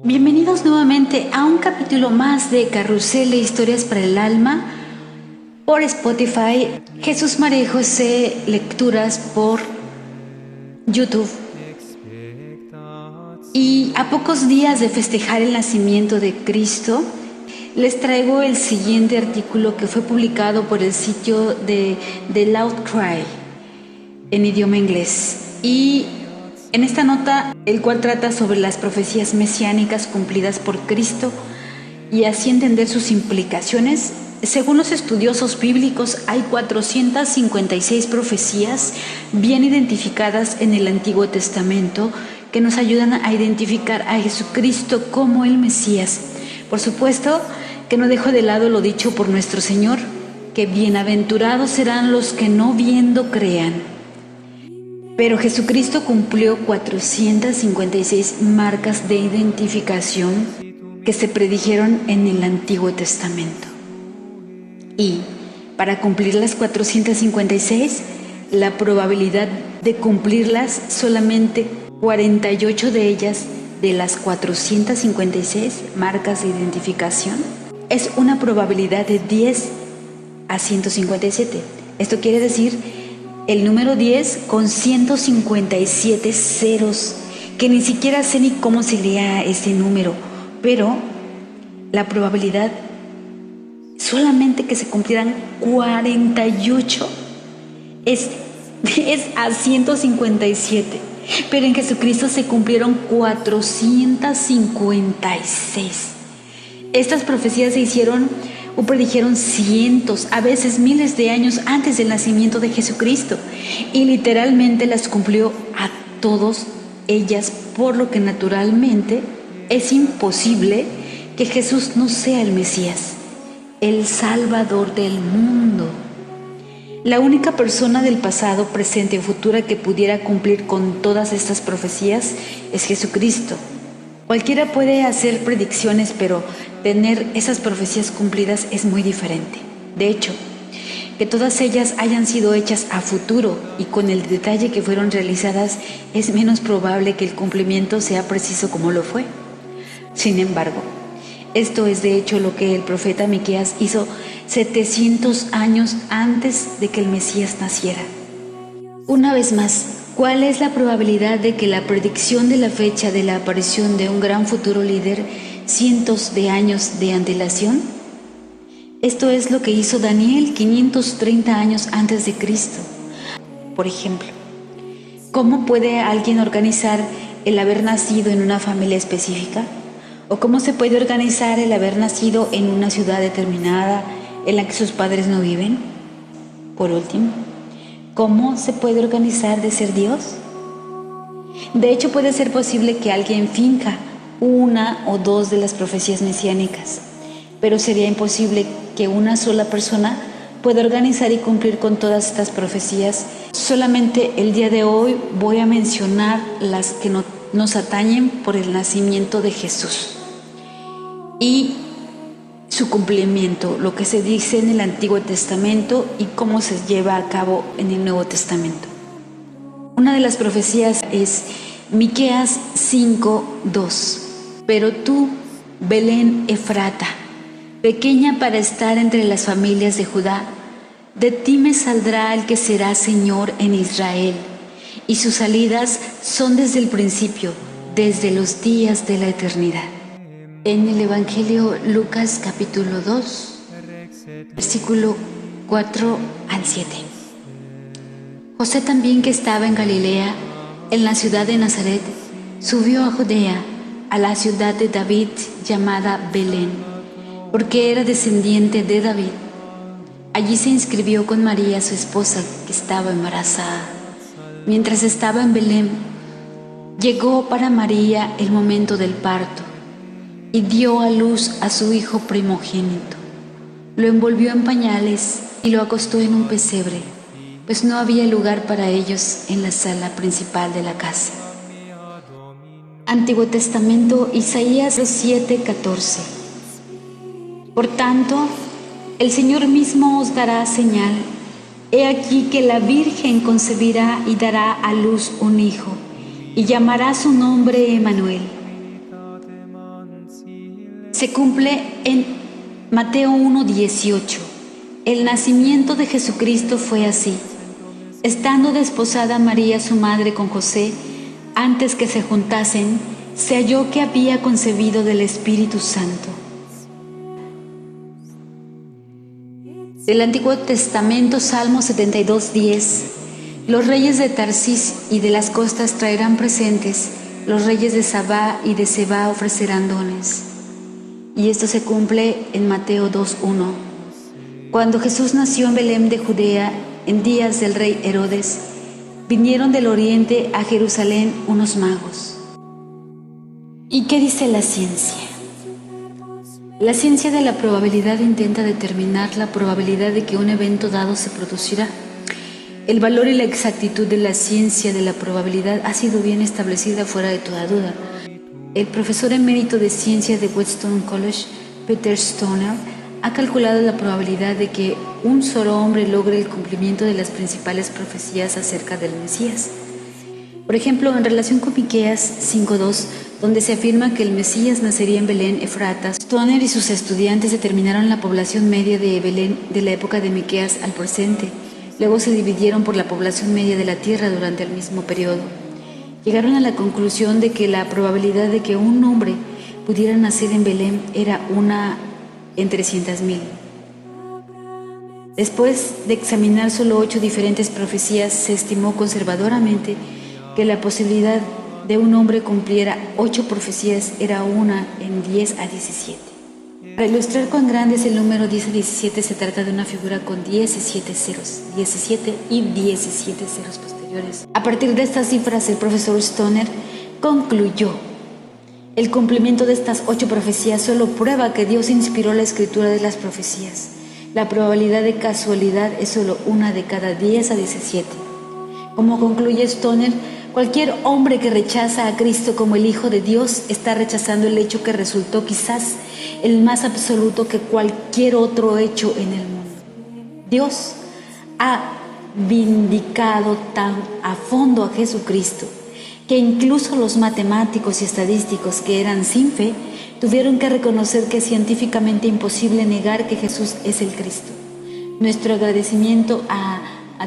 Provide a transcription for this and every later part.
Bienvenidos nuevamente a un capítulo más de Carrusel de Historias para el Alma por Spotify, Jesús María José Lecturas por YouTube. Y a pocos días de festejar el nacimiento de Cristo, les traigo el siguiente artículo que fue publicado por el sitio de The Loud Cry en idioma inglés. Y en esta nota, el cual trata sobre las profecías mesiánicas cumplidas por Cristo y así entender sus implicaciones. Según los estudiosos bíblicos, hay 456 profecías bien identificadas en el Antiguo Testamento que nos ayudan a identificar a Jesucristo como el Mesías. Por supuesto que no dejo de lado lo dicho por nuestro Señor, que bienaventurados serán los que no viendo crean. Pero Jesucristo cumplió 456 marcas de identificación que se predijeron en el Antiguo Testamento. Y para cumplir las 456, la probabilidad de cumplirlas, solamente 48 de ellas de las 456 marcas de identificación, es una probabilidad de 10 a 157. Esto quiere decir el número 10 con 157 ceros, que ni siquiera sé ni cómo se lea ese número, pero la probabilidad solamente que se cumplieran 48 es 10 a 157, pero en Jesucristo se cumplieron 456. Estas profecías se hicieron o predijeron cientos, a veces miles de años antes del nacimiento de Jesucristo, y literalmente las cumplió a todas ellas, por lo que naturalmente es imposible que Jesús no sea el Mesías, el Salvador del mundo. La única persona del pasado, presente o futura que pudiera cumplir con todas estas profecías es Jesucristo. Cualquiera puede hacer predicciones, pero tener esas profecías cumplidas es muy diferente. De hecho, que todas ellas hayan sido hechas a futuro y con el detalle que fueron realizadas, es menos probable que el cumplimiento sea preciso como lo fue. Sin embargo, esto es de hecho lo que el profeta Miqueas hizo 700 años antes de que el Mesías naciera. Una vez más, ¿cuál es la probabilidad de que la predicción de la fecha de la aparición de un gran futuro líder cientos de años de antelación? Esto es lo que hizo Daniel 530 años antes de Cristo. Por ejemplo, ¿cómo puede alguien organizar el haber nacido en una familia específica? ¿O cómo se puede organizar el haber nacido en una ciudad determinada en la que sus padres no viven? Por último, ¿cómo se puede organizar de ser Dios? De hecho, puede ser posible que alguien finja una o dos de las profecías mesiánicas, pero sería imposible que una sola persona pueda organizar y cumplir con todas estas profecías. Solamente el día de hoy voy a mencionar las que nos atañen por el nacimiento de Jesús y su cumplimiento, lo que se dice en el Antiguo Testamento y cómo se lleva a cabo en el Nuevo Testamento. Una de las profecías es Miqueas 5:2. Pero tú, Belén Efrata, pequeña para estar entre las familias de Judá, de ti me saldrá el que será Señor en Israel, y sus salidas son desde el principio, desde los días de la eternidad. En el Evangelio Lucas capítulo 2, versículo 4 al 7. José también, que estaba en Galilea, en la ciudad de Nazaret, subió a Judea, a la ciudad de David llamada Belén, porque era descendiente de David. Allí se inscribió con María, su esposa, que estaba embarazada. Mientras estaba en Belén, llegó para María el momento del parto y dio a luz a su hijo primogénito. Lo envolvió en pañales y lo acostó en un pesebre, pues no había lugar para ellos en la sala principal de la casa. Antiguo Testamento, Isaías 7:14. Por tanto, el Señor mismo os dará señal. He aquí que la Virgen concebirá y dará a luz un hijo, y llamará su nombre Emmanuel. se cumple en Mateo 1:18. El nacimiento de Jesucristo fue así. Estando desposada María su madre con José, antes que se juntasen, se halló que había concebido del Espíritu Santo. Del Antiguo Testamento, Salmo 72:10. Los reyes de Tarsis y de las costas traerán presentes, los reyes de Sabá y de Seba ofrecerán dones. Y esto se cumple en Mateo 2:1. Cuando Jesús nació en Belén de Judea, en días del rey Herodes, vinieron del oriente a Jerusalén unos magos. ¿Y qué dice la ciencia? La ciencia de la probabilidad intenta determinar la probabilidad de que un evento dado se producirá. El valor y la exactitud de la ciencia de la probabilidad ha sido bien establecida fuera de toda duda. El profesor emérito de ciencia de Wheatstone College, Peter Stoner, ha calculado la probabilidad de que un solo hombre logre el cumplimiento de las principales profecías acerca del Mesías. Por ejemplo, en relación con Miqueas 5:2, donde se afirma que el Mesías nacería en Belén, Efrata, Stoner y sus estudiantes determinaron la población media de Belén de la época de Miqueas al presente. Luego se dividieron por la población media de la tierra durante el mismo periodo. Llegaron a la conclusión de que la probabilidad de que un hombre pudiera nacer en Belén era una en 300,000. Después de examinar solo 8 diferentes profecías, se estimó conservadoramente que la posibilidad de un hombre cumpliera 8 profecías era una en 10 a 17. Para ilustrar cuán grande es el número 10 a 17, se trata de una figura con 17 ceros, 17 y 17 ceros posteriores. A partir de estas cifras, el profesor Stoner concluyó: el cumplimiento de estas 8 profecías solo prueba que Dios inspiró la escritura de las profecías. La probabilidad de casualidad es solo una de cada 10 a 17. Como concluye Stoner, cualquier hombre que rechaza a Cristo como el Hijo de Dios está rechazando el hecho que resultó quizás el más absoluto que cualquier otro hecho en el mundo. Dios ha vindicado tan a fondo a Jesucristo que incluso los matemáticos y estadísticos que eran sin fe tuvieron que reconocer que es científicamente imposible negar que Jesús es el Cristo. Nuestro agradecimiento a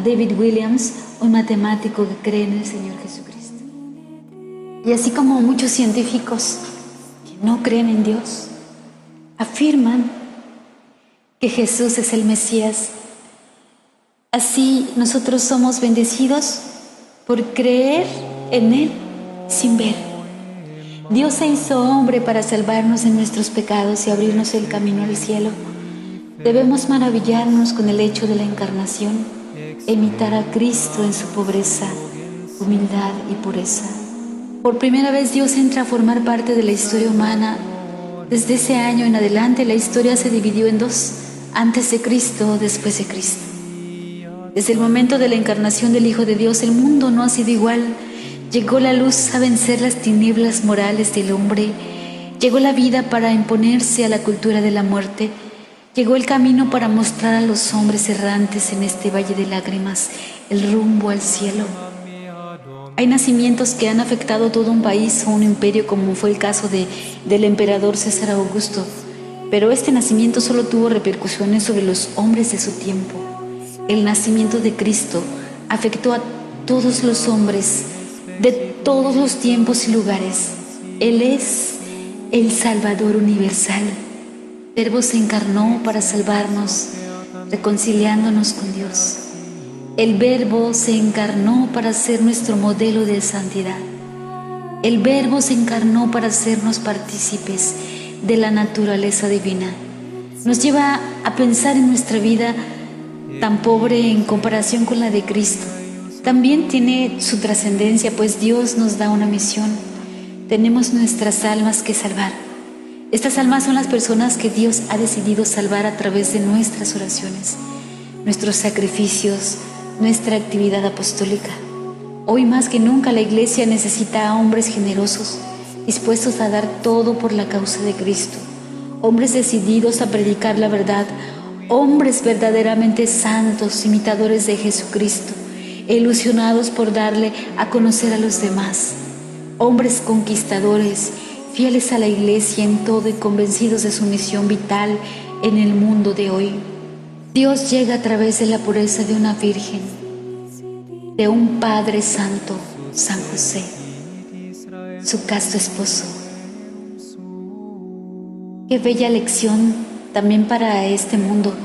David Williams, un matemático que cree en el Señor Jesucristo. Y así como muchos científicos que no creen en Dios afirman que Jesús es el Mesías, así nosotros somos bendecidos por creer en Él sin ver. Dios se hizo hombre para salvarnos de nuestros pecados y abrirnos el camino al cielo. Debemos maravillarnos con el hecho de la encarnación, imitar a Cristo en su pobreza, humildad y pureza. Por primera vez Dios entra a formar parte de la historia humana. Desde ese año en adelante la historia se dividió en 2, antes de Cristo, después de Cristo. Desde el momento de la encarnación del Hijo de Dios, el mundo no ha sido igual. Llegó la luz a vencer las tinieblas morales del hombre. Llegó la vida para imponerse a la cultura de la muerte. Llegó el camino para mostrar a los hombres errantes en este valle de lágrimas el rumbo al cielo. Hay nacimientos que han afectado todo un país o un imperio, como fue el caso del emperador César Augusto. Pero este nacimiento solo tuvo repercusiones sobre los hombres de su tiempo. El nacimiento de Cristo afectó a todos los hombres de todos los tiempos y lugares. Él es el Salvador universal. El Verbo se encarnó para salvarnos, reconciliándonos con Dios. El Verbo se encarnó para ser nuestro modelo de santidad. El Verbo se encarnó para hacernos partícipes de la naturaleza divina. Nos lleva a pensar en nuestra vida tan pobre en comparación con la de Cristo. También tiene su trascendencia, pues Dios nos da una misión. Tenemos nuestras almas que salvar. Estas almas son las personas que Dios ha decidido salvar a través de nuestras oraciones, nuestros sacrificios, nuestra actividad apostólica. Hoy más que nunca la Iglesia necesita a hombres generosos, dispuestos a dar todo por la causa de Cristo, hombres decididos a predicar la verdad, hombres verdaderamente santos, imitadores de Jesucristo, ilusionados por darle a conocer a los demás, hombres conquistadores, fieles a la Iglesia en todo y convencidos de su misión vital en el mundo de hoy. Dios llega a través de la pureza de una virgen, de un Padre Santo, San José, su casto esposo. Qué bella lección también para este mundo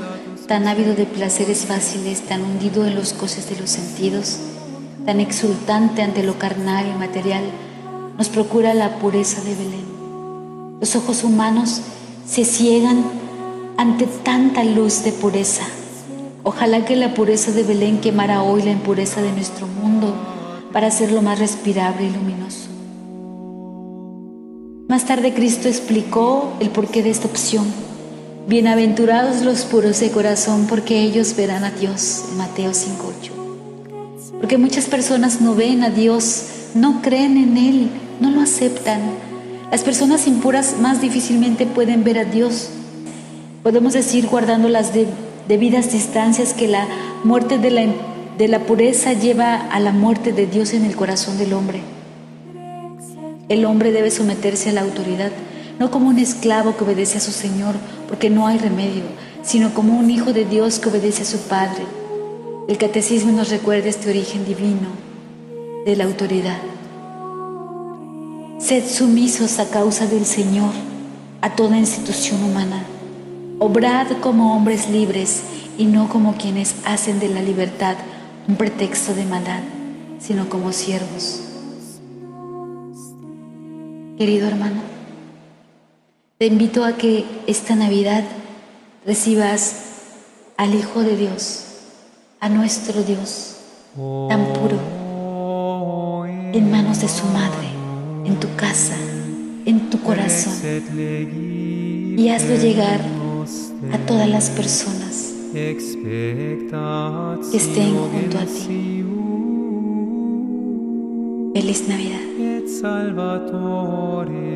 tan ávido de placeres fáciles, tan hundido en los goces de los sentidos, tan exultante ante lo carnal y material, nos procura la pureza de Belén. Los ojos humanos se ciegan ante tanta luz de pureza. Ojalá que la pureza de Belén quemara hoy la impureza de nuestro mundo para hacerlo más respirable y luminoso. Más tarde Cristo explicó el porqué de esta opción. Bienaventurados los puros de corazón, porque ellos verán a Dios, en Mateo 5:8. Porque muchas personas no ven a Dios, no creen en Él, no lo aceptan. Las personas impuras más difícilmente pueden ver a Dios. Podemos decir, guardando las debidas distancias, que la muerte de la pureza lleva a la muerte de Dios en el corazón del hombre. El hombre debe someterse a la autoridad, no como un esclavo que obedece a su Señor porque no hay remedio, sino como un hijo de Dios que obedece a su Padre. El Catecismo nos recuerda este origen divino de la autoridad. Sed sumisos a causa del Señor a toda institución humana. Obrad como hombres libres y no como quienes hacen de la libertad un pretexto de maldad, sino como siervos. Querido hermano, te invito a que esta Navidad recibas al Hijo de Dios, a nuestro Dios, tan puro, en manos de su Madre, en tu casa, en tu corazón, y hazlo llegar a todas las personas que estén junto a ti. Feliz Navidad. Salvatore